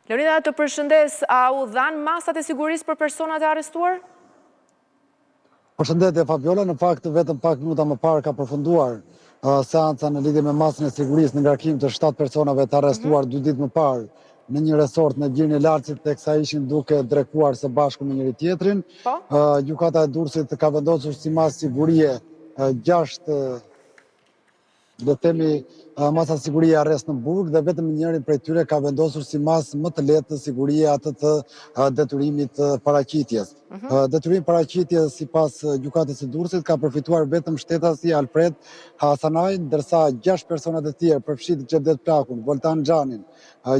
Leonida, të përshëndes, a u dhanë masat e sigurisë për personat e arrestuar? Përshëndetje Fabiola, në fakt vetëm pak minuta më parë ka përfunduar seanca në lidhje me masën e sigurisë në ngarkim të 7 personave të arrestuar 2 ditë më parë në një resort në Gjirin e Lartësit, teksa ishin duke drektuar së bashku me njëri tjetrin. Gjykata e Durrësit ka vendosur si masë sigurie 6 dhe themi masa sigurie arrest në burg dhe vetëm njërin prej tyre ka vendosur si masë më të lehtë sigurie atë të detyrimit paraqitjes. Detyrimi paraqitjes sipas gjykatës së Durrësit ka përfituar vetëm shtetasi Alfred Hasanaj, ndërsa 6 personat e tjerë, përfshirë Xhevdet Plakun, Voltan Xhanin,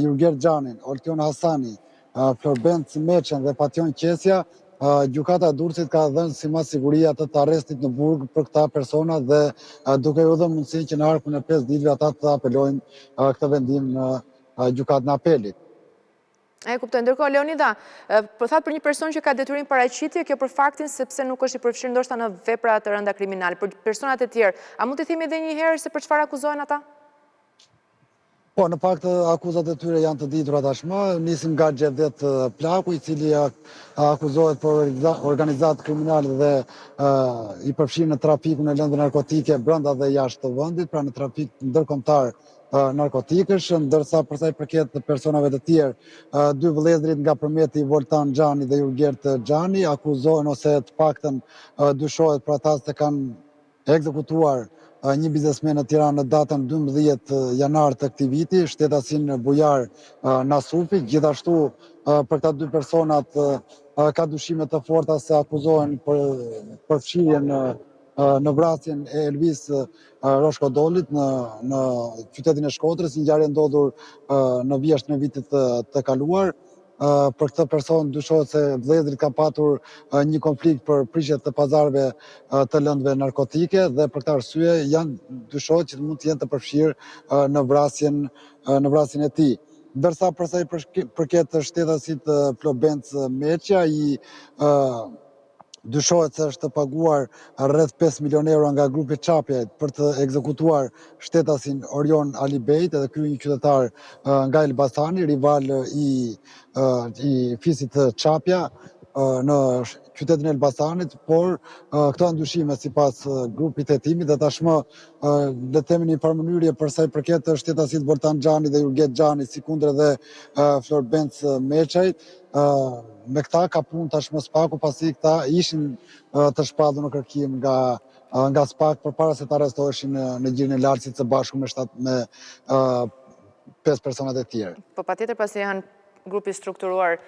Jurger Xhanin, Oltion Hasani, Florbenc Meçen dhe Pation Qesja, gjykata e Durrësit ka dhënë si mas siguria të arrestit në burg për këta persona dhe duke u dhënë mundësinë që në arkun e 5 ditëve ata të apelojnë këtë vendim në gjykatën e apelit. E kuptoj, ndërkohë Leonida, po thatë për një person që ka detyrim paraqitje, kjo për faktin sepse nuk është i përfshirë ndoshta në vepra të rënda kriminale. Për personat e tjerë, a mund të themi edhe një herë se për çfarë akuzohen ata? Po, në fakt akuzat e tyre janë të ditura tashmë, nisim nga Xhevdet Plaku, i cili akuzohet për organizatë kriminale dhe i përfshirë në trafikun e lëndëve narkotike brenda dhe jashtë të vendit, pra në trafik ndërkombëtar narkotikësh, ndërsa për sa i përket personave të tjerë, 2 vëllezërit nga përmeti Voltan Xhani dhe Jurgert Xhani akuzohen ose të paktën dyshohet për ata se kanë ekzekutuar një biznesmen në Tiranë në datën 12 janar të këtij viti, shtetasin Bujar Nasufi. Gjithashtu për këta 2 personat ka dyshime të forta se akuzohen për përfshirjen në vrasjen e Elvis Roshkodolit në qytetin e Shkodrës, një ngjarje ndodhur në vjeshtën e vitit të kaluar. Për këtë person dyshohet se vëllezërit ka patur një konflikt për prishje të pazareve të lëndëve narkotike dhe për këtë arsye dyshohet që mund të jenë të përfshirë në vrasjen e tij. Ndërsa për sa i përket shtetasit Flobenc Meçja, dyshohet se është paguar rreth 5 milion euro nga grupi Çapja për të ekzekutuar shtetasin Orion Alibejt, edhe ky një qytetar nga Elbasani, rival i fisit Çapja në qytetin e Elbasanit, por këto janë dyshime sipas grupit të hetimit dhe tashmë le të themi në një farë mënyrje për sa i përket shtetasit Voltan Xhani dhe Jurget Xhani, si kundër dhe Florbenc Meçajt. Me këta ka punë tashmë Spaku, pasi këta ishin të shpallur në kërkim nga Spak përpara se të arrestoheshin në Gjirin e Lartësit së bashku me 5 personat e tjerë. Po patjetër, pasi janë grupi strukturuar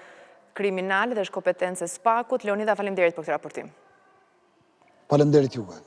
kriminal dhe është kompetencë e Spakut. Leonida, faleminderit për këtë raportim. Faleminderit juve.